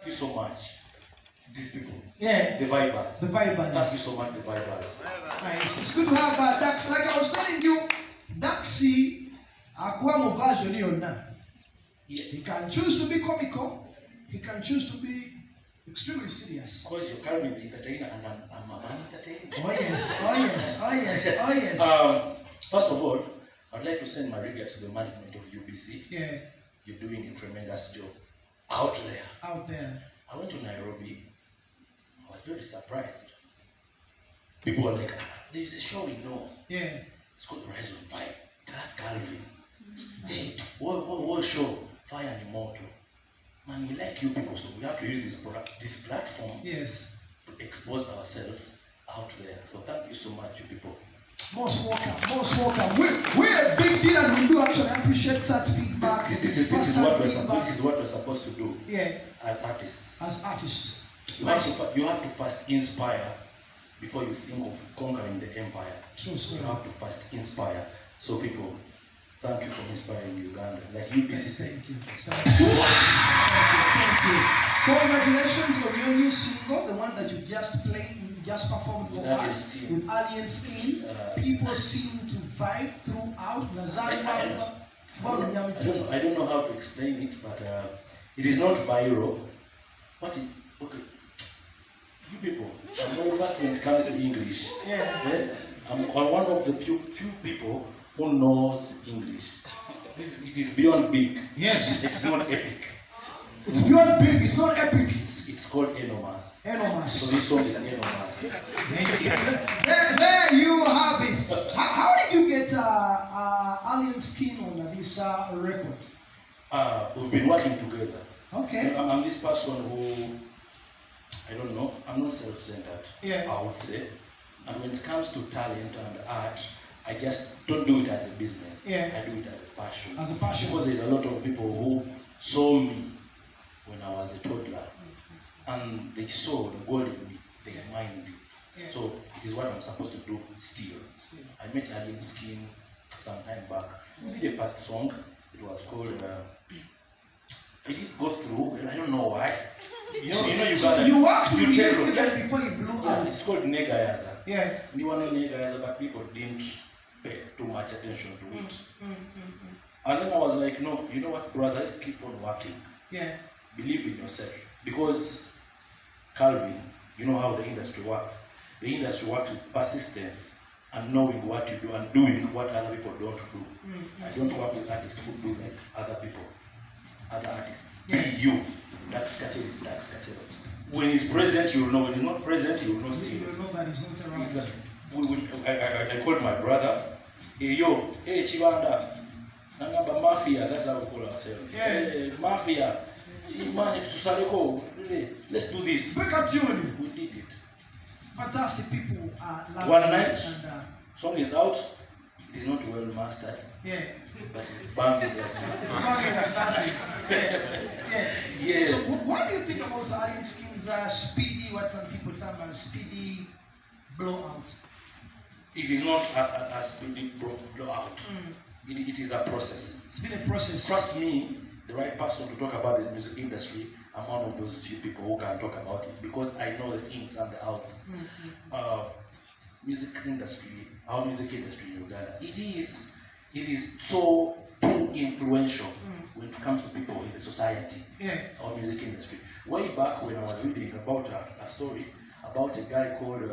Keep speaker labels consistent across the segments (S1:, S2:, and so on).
S1: Thank you so much. These people.
S2: Yeah.
S1: The vibers.
S2: The vibers.
S1: Thank you so much, the vibers.
S2: Nice. It's good to have Daxx. Like I was telling you, Daxx akuwa version yonna. He can choose to be comical. He can choose to be extremely serious.
S1: Because you're currently the entertainer and I'm a man entertainer.
S2: Oh yes, oh yes, oh yes, oh yes.
S1: First of all, I'd like to send my regards to the management of UBC.
S2: Yeah.
S1: You're doing a tremendous job out there.
S2: Out there.
S1: I went to Nairobi. I was very surprised. People were like, there's a show we know.
S2: Yeah.
S1: It's called Rise on Fire. Daxx Kartel. Hey, what show? Fire and Immortal. Man, we like you people, so we have to use this platform
S2: Yes.
S1: to expose ourselves out there. So thank you so much, you people.
S2: Most welcome, most welcome. We're a big deal and we do actually appreciate such feedback.
S1: This is what we're supposed to do.
S2: Yeah.
S1: As artists.
S2: As artists.
S1: You have to first inspire before you think of conquering the empire.
S2: True.
S1: You have to first inspire. So people, thank you for inspiring Uganda. Like UBC said.
S2: Thank you. Thank you. Congratulations on your new single, the one that you just played, you just performed for us with Alien Skin. People seem to vibe throughout.
S1: I don't know how to explain it, but it is not viral. Okay. You people, I'm very fast when it comes to English.
S2: Yeah.
S1: I'm one of the few people who knows English. It is beyond big.
S2: Yes.
S1: It's not epic.
S2: It's beyond big, it's not epic.
S1: It's called enormous.
S2: Enormous.
S1: So this song is enormous.
S2: There you have it. How did you get Alien Skin on this record?
S1: We've been working together.
S2: Okay.
S1: I'm this person who, I don't know, I'm not self-centered,
S2: yeah.
S1: I would say. And when it comes to talent and art, I just don't do it as a business.
S2: Yeah.
S1: I do it as a passion.
S2: As a passion.
S1: Because there's a lot of people who saw me when I was a toddler. And they saw the goal in me, they admired me. Yeah. So it is what I'm supposed to do still. I met Alien Skin some time back. We did a first song. It was called, I didn't go through, I don't know why. You know you got
S2: you worked
S1: you
S2: with
S1: tell
S2: it before you blew out.
S1: It's called Negayaza.
S2: Yeah.
S1: We want to Negayaza, but people didn't pay too much attention to it. And then I was like, no, you know what, brother, let's keep on working.
S2: Yeah.
S1: Believe in yourself. Because Calvin, you know how the industry works. The industry works with persistence and knowing what you do and doing what other people don't do. I don't work with artists who do like other people, other artists. Be you. Daxx Kartel is Daxx Kartel. When he's present, you will know. When he's not present, you will know still.
S2: Nobody's not around.
S1: Exactly. I called my brother. Hey, yo, hey, Chibanda. Nangaba Mafia, that's how we call ourselves.
S2: Yeah.
S1: Hey, Mafia. Man, to Saleko. Let's do this.
S2: Back up tune.
S1: We did it.
S2: Fantastic people.
S1: One night, song is out. It is not well mastered.
S2: Yeah.
S1: But it's banging like
S2: Yeah. So what do you think about Alien Skin's speedy, what some people term as speedy blowout?
S1: It is not a speedy blowout. It is a process.
S2: It's been a process.
S1: Trust me, the right person to talk about this music industry, I'm one of those few people who can talk about it because I know the ins and the outs. Music industry, our music industry in Uganda, it is so too influential when it comes to people in the society, our music industry. Way back when I was reading about a story about a guy called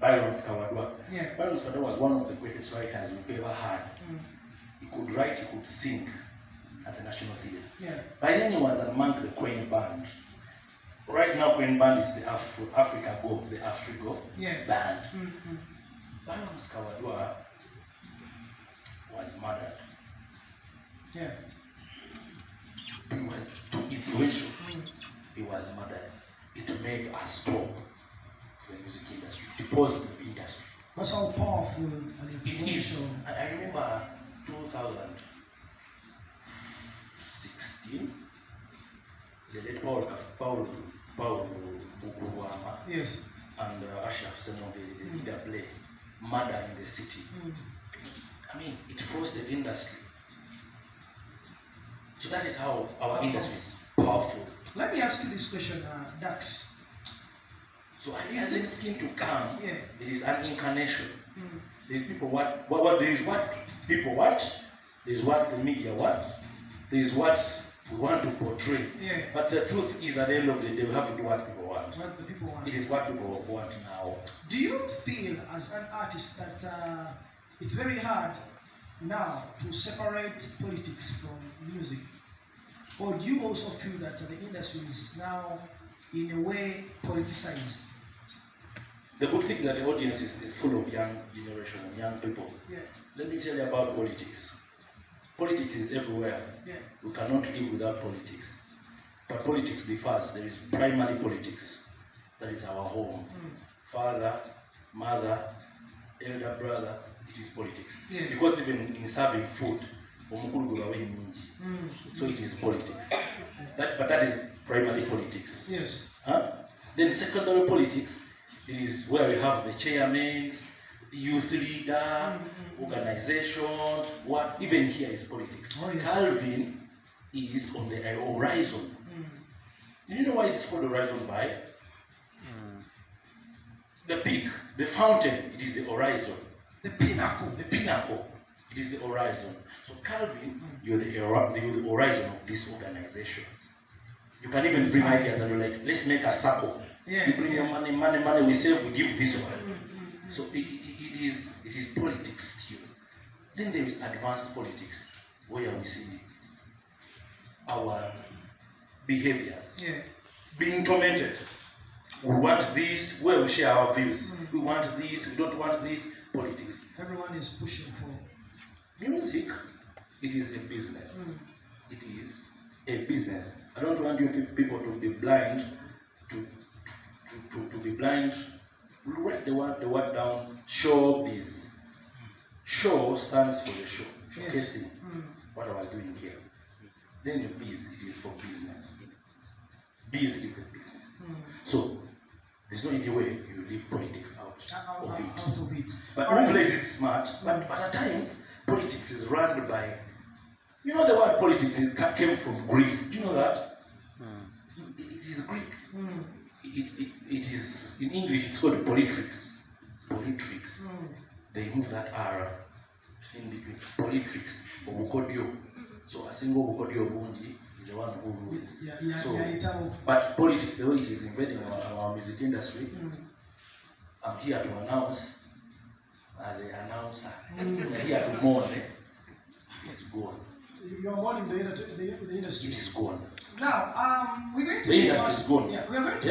S1: Byron Skawadwa. Byron Skawadwa was one of the greatest writers we've ever had. He could write, he could sing at the National Theatre. By then he was among the Queen Band. Right now Queen Band is the Africa Go, the Afrigo band. Byron Skawadwa was murdered. He was too influential. He was murdered. It made a stop the music industry. It paused the industry.
S2: That's how powerful and influential.
S1: I remember 2016, the late Paul Bukuwama and Ashraf Semo, they did a play, Murder in the City. I mean, it forced the industry. So that is how our industry is powerful.
S2: Let me ask you this question, Daxx.
S1: So as it seems to come,
S2: Yeah.
S1: it is an incarnation. There is people what there is what people want, there is what the media want, there is what we want to portray.
S2: Yeah.
S1: But the truth is, at the end of the day, we have to do what people want.
S2: What the people want.
S1: It is what people want now.
S2: Do you feel as an artist that it's very hard now to separate politics from music? Or do you also feel that the industry is now in a way politicized?
S1: The good thing that the audience is full of young generation and young people.
S2: Yeah.
S1: Let me tell you about politics. Politics is everywhere.
S2: Yeah.
S1: We cannot live without politics. But politics differs. There is primary politics. That is our home. Father, mother, elder brother, it is politics.
S2: Yeah.
S1: Because even in serving food, so it is politics. But that is primary politics.
S2: Yes.
S1: Then secondary politics, it is where we have the chairman, youth leader, organization, what even here is politics.
S2: Oh, yes.
S1: Calvin is on the horizon. Do you know why it's called the horizon vibe? The peak, the fountain, it is the horizon.
S2: The pinnacle.
S1: The pinnacle, it is the horizon. So Calvin, you're the horizon of this organization. You can even bring ideas and you're like, let's make a circle.
S2: Yeah.
S1: You bring your money, we save, we give this one. So it is politics still. Then there is advanced politics, where we see our behaviors being tormented. We want this, where we share our views. We want this, we don't want this. Politics.
S2: Everyone is pushing for
S1: music. It is a business. It is a business. I don't want you people to be blind to be blind. Write the word down. Showbiz. Show stands for the show. Showcasing what I was doing here. Then the biz, it is for business. Biz is the business. So there's no any way you leave politics out of it. But who plays it smart? But at times politics is run by, you know, the word politics came from Greece. Do you know that? It is Greek. It is, in English, it's called politrix. Politrix. They move that R in between. Politrix. Obukodio. So a single Obukodio Bunji is the one who rules. But politics, the way it is invading our music industry, I'm here to announce, as an announcer, we're here to mourn. It is gone.
S2: You're mourning the industry.
S1: It is gone.
S2: Now, we're going to
S1: the industry is gone.
S2: Yeah, we are going to.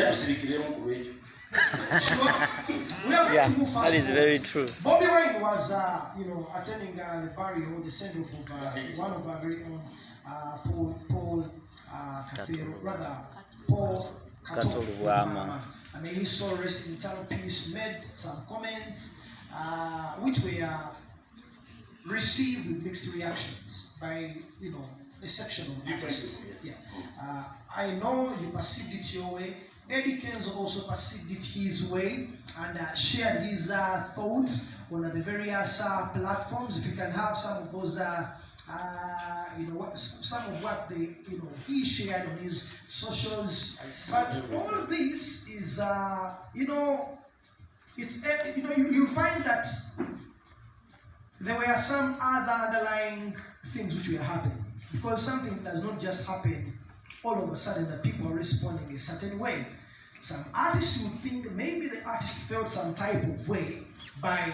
S1: We are
S2: going to move fast.
S3: That is very true.
S2: Bobi Wine was, attending the burial, the send-off of one of our very own, Paul
S3: Kartel.
S2: And may his soul rest in eternal peace. Made some comments, which were received with mixed reactions by, a section of artists. Yeah. I know you perceived it your way. Eddie Kenzo also perceived it his way and shared his thoughts on the various platforms. If you can have some of those, some of what he shared on his socials. But all this is, it's you find that there were some other underlying things which were happening, because something does not just happen all of a sudden that people are responding a certain way. Some artists would think maybe the artist felt some type of way by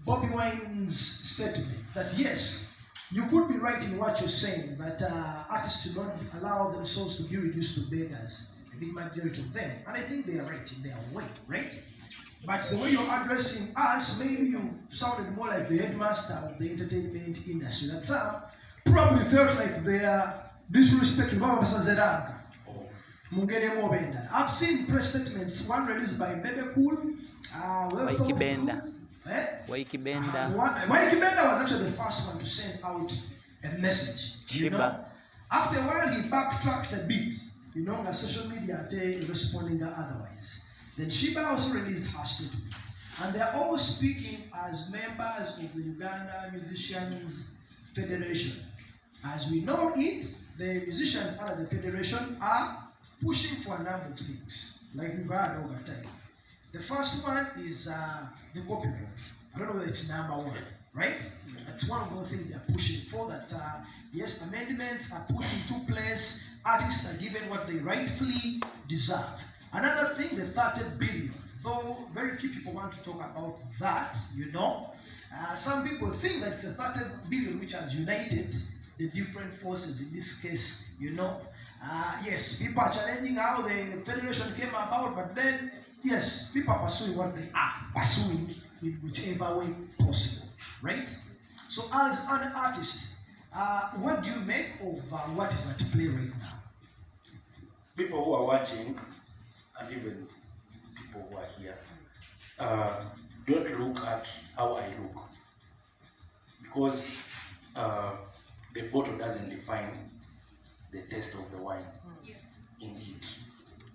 S2: Bobi Wine's statement that yes, you could be right in what you're saying, that artists do not allow themselves to be reduced to beggars, a big majority of them. And I think they are right in their way, right? But the way you're addressing us, maybe you sounded more like the headmaster of the entertainment industry. That some probably felt like they are disrespecting Baba Sazeranga. I've seen press statements, one released by Bebe
S3: Waikibenda
S2: was actually the first one to send out a message. After a while, he backtracked a bit. On social media, responding otherwise. Then Shiba also released her statement. And they're all speaking as members of the Uganda Musicians Federation. As we know it, the musicians under the federation are pushing for a number of things, like we've had over time. The first one is the copyright. I don't know whether it's number one, right? That's one of the things they are pushing for, that yes, amendments are put into place, artists are given what they rightfully deserve. Another thing, the 30 billion, though very few people want to talk about that, you know. Some people think that it's a 30 billion which has united the different forces, in this case, you know. Yes, people are challenging how the federation came about, but then, yes, people are pursuing what they are pursuing in whichever way possible, right? So as an artist, what do you make of what is at play right now?
S1: People who are watching, and even people who are here, don't look at how I look, because the bottle doesn't define the taste of the wine. Indeed,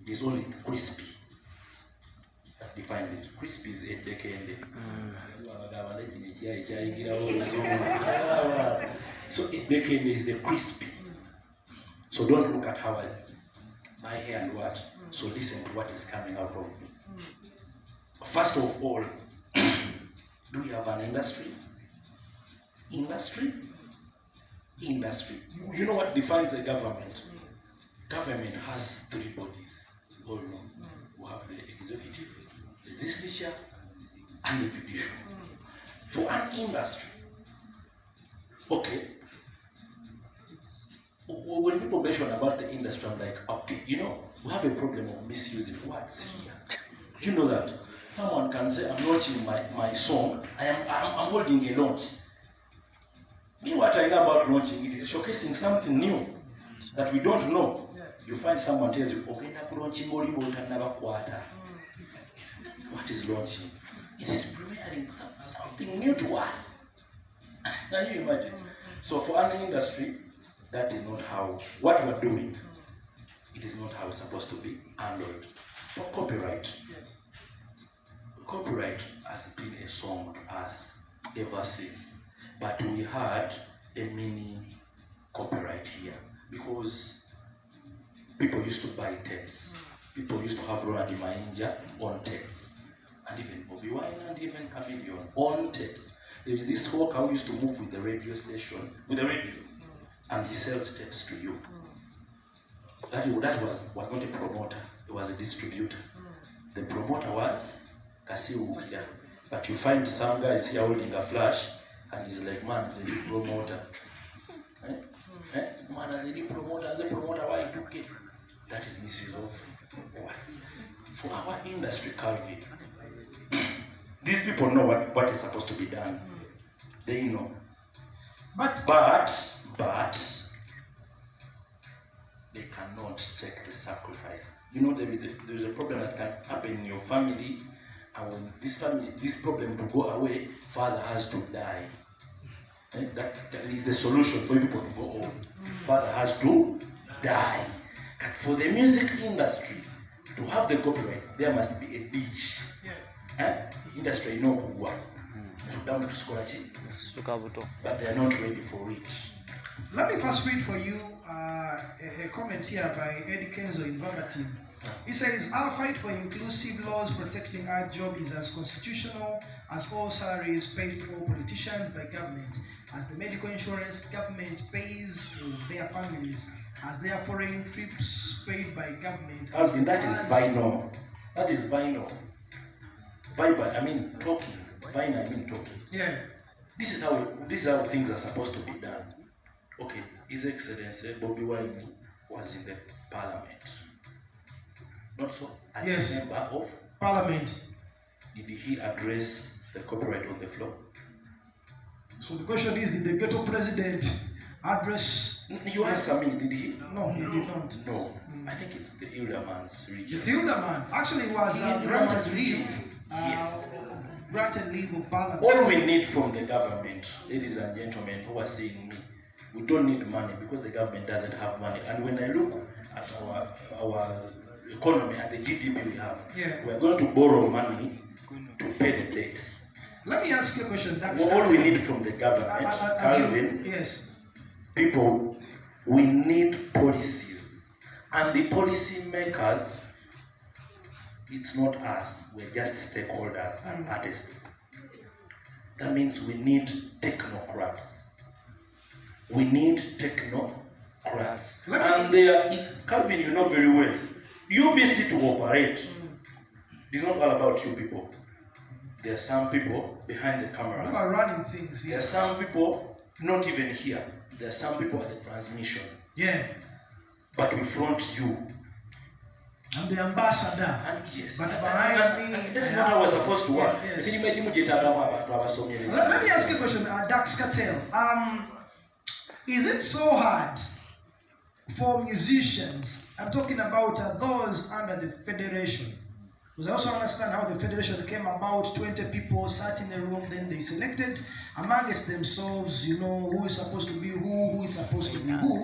S1: it is only crispy that defines it. Crispy is a decade. So a decade is the crispy. So don't look at how my hair and what. So listen to what is coming out of me. First of all, do we have an industry? Industry. You know what defines a government? Government has three bodies. You all know. We have the executive, the legislature, and the judiciary. For an industry, okay. When people mention about the industry, I'm like, okay, you know, we have a problem of misusing words here. Do you know that? Someone can say, I'm launching my song, I'm holding a launch. Me, what I know about launching, it is showcasing something new that we don't know. You find someone tells you, okay, what is launching? It is preparing something new to us. Now you imagine. So for an industry, that is not how, what we're doing, it is not how it's supposed to be handled. For copyright, copyright has been a song to us ever since. But we had a mini copyright here because people used to buy tapes. People used to have Ronald Mainja on tapes. And even Bobi and even Chameleon on tapes. There is this hawker who used to move with the radio station, with the radio, and he sells tapes to you. That was not a promoter, it was a distributor. The promoter was Kasi Ukia. But you find some guys here holding a flash, and he's like, man, he's a promoter. Man, as a promoter, why do it? That is misuse of words. For our industry, Calvin, these people know what is supposed to be done. They know. But they cannot take the sacrifice. You know, there is a problem that can happen in your family, and when this problem to go away, father has to die. That is the solution for people to go home. Father has to die. And for the music industry to have the copyright, there must be a ditch. Industry no kuwa. Down to scholarship. But they are not ready for it.
S2: Let me first read for you a comment here by Eddie Kenzo in Verbatim. He says, our fight for inclusive laws protecting our job is as constitutional as all salaries paid to all politicians by government, as the medical insurance government pays for their families, as their foreign trips paid by government.
S1: That is vinyl. That is vinyl. Viber, I mean talking. Vinyl, I mean talking.
S2: Yeah.
S1: This is how things are supposed to be done. Okay, His Excellency Bobi was in the parliament. Not so? As
S2: yes.
S1: A member of
S2: parliament.
S1: Did he address the copyright on the floor?
S2: So the question is, did the ghetto president address?
S1: You asked Samir, did he?
S2: No, he did not.
S1: No. I think it's the Ilderman's region.
S2: It's Ilderman. Actually, it was granted leave.
S1: Yes.
S2: Granted leave of parliament.
S1: All we need from the government, ladies and gentlemen who are seeing me, we don't need money because the government doesn't have money. And when I look at our economy and the GDP we have, we are going to borrow money to pay the debts.
S2: Let me ask you a question. That's
S1: all we need from the government, Calvin,
S2: yes.
S1: People we need policies. And the policy makers, it's not us, we're just stakeholders and artists. That means we need technocrats. We need technocrats. And they are, Calvin, you know very well, UBC to operate is not all about you people. There are some people behind the camera.
S2: Who are running things.
S1: There are some people not even here. There are some people at the transmission.
S2: Yeah.
S1: But we front you.
S2: I'm the ambassador.
S1: And yes.
S2: But behind me.
S1: That's what I was supposed to work.
S2: Yes.
S1: Let
S2: me ask you a question, Daxx Kartel. Is it so hard for musicians? I'm talking about those under the federation. Because I also understand how the federation came about. 20 people sat in a room, then they selected amongst themselves, who is supposed to be who is supposed to be who,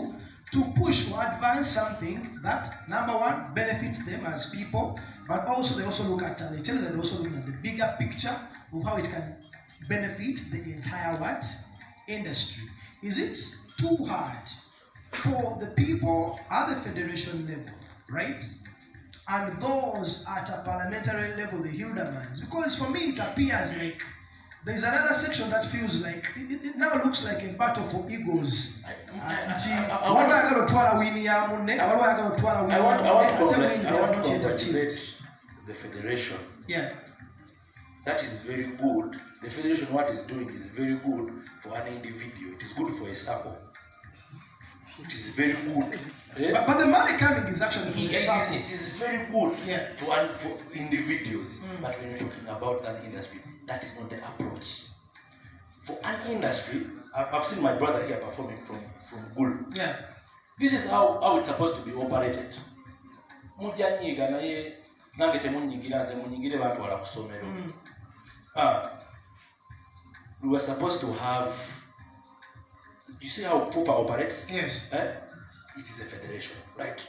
S2: to push or advance something that, number one, benefits them as people, but also they also look at, they tell you that they also look at the bigger picture of how it can benefit the entire industry. Is it too hard for the people at the federation level, right? And those at a parliamentary level, the Hildemans? Because for me, it appears like there's another section that feels like, it now looks like a battle for egos.
S1: I want to congratulate the federation.
S2: Yeah.
S1: That is very good. The federation, what is doing is very good for an individual. It is good for a circle. It is very good.
S2: Yeah? But the money coming is actually from the circle.
S1: It is very good for individuals.
S2: Mm.
S1: But when you're talking about an industry, that is not the approach. For an industry, I've seen my brother here performing from Gulu.
S2: Yeah.
S1: This is how it's supposed to be operated. We were supposed to have. You see how FUFA operates?
S2: Yes.
S1: It is a federation, right?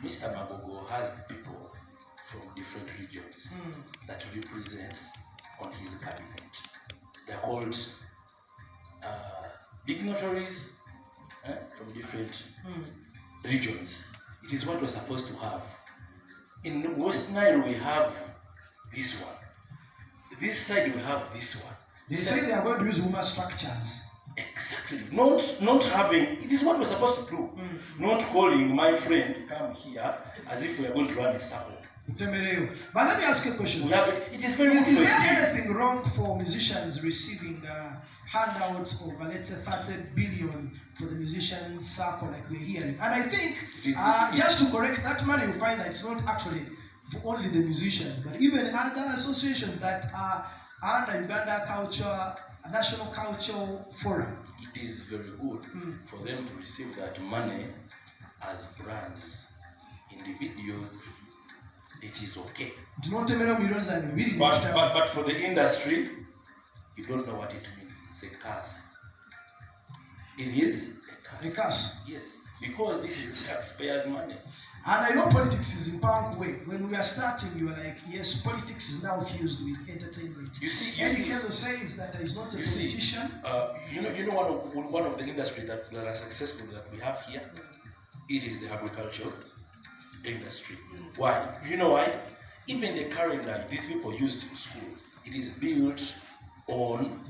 S1: Mr. Magogo has people from different regions that he represents on his cabinet. They're called dignitaries from different regions. It is what we're supposed to have. In West Nile, we have this one. This side, we have this one.
S2: They say they are going to use woman structures.
S1: Exactly. Not having, it is what we're supposed to do. Not calling my friend to come here as if we are going to run a circle.
S2: But let me ask you a question.
S1: It is very good.
S2: Is there anything wrong for musicians receiving handouts of, let's say, 30 billion for the musician circle like we're hearing? And I think, just to correct that money, you find that it's not actually for only the musicians, but even other associations that are under Uganda Culture, National Cultural Forum.
S1: It is very good for them to receive that money as brands, individuals. It is okay. But for the industry, you don't know what it means. It's a curse. It is a curse.
S2: A curse?
S1: Yes. Because this is taxpayers' money.
S2: And I know politics is in punk way. When we are starting, you are like, yes, politics is now fused with entertainment.
S1: You see,
S2: Kenzo says that there is not a politician.
S1: You know one of the industries that are successful that we have here? It is the agricultural industry. Why? You know why? Even the calendar these people use in school, it is built on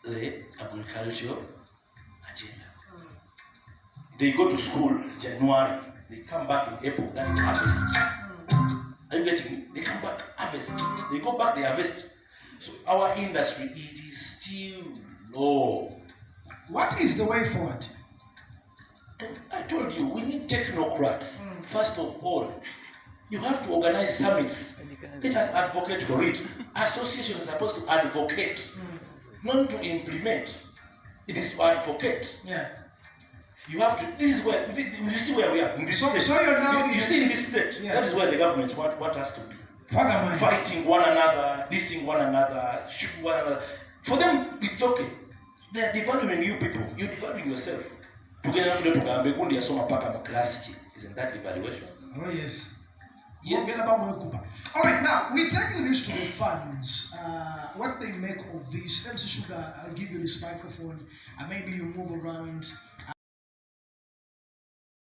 S1: the agricultural agenda. They go to school in January, they come back in April, that is harvest. Are you getting it? They come back, harvest. They go back, they harvest. So our industry, it is still low.
S2: What is the way forward?
S1: I told you, we need technocrats. First of all, you have to organize summits. Let us advocate for it. Associations are supposed to advocate, not to implement. It is to advocate.
S2: Yeah.
S1: You have to. This is where you see where we are in this state.
S2: So you're now.
S1: You see in this state. Yeah. That is where the government want us to be. Fighting one another, dissing one another, shooting one another. For them, it's okay. They are devaluing you people. You're devaluing yourself. Isn't that devaluation?
S2: Oh yes.
S1: Yes.
S2: All right, now we're taking this to the fans. What they make of this. MC Sugar, I'll give you this microphone, and maybe you move around.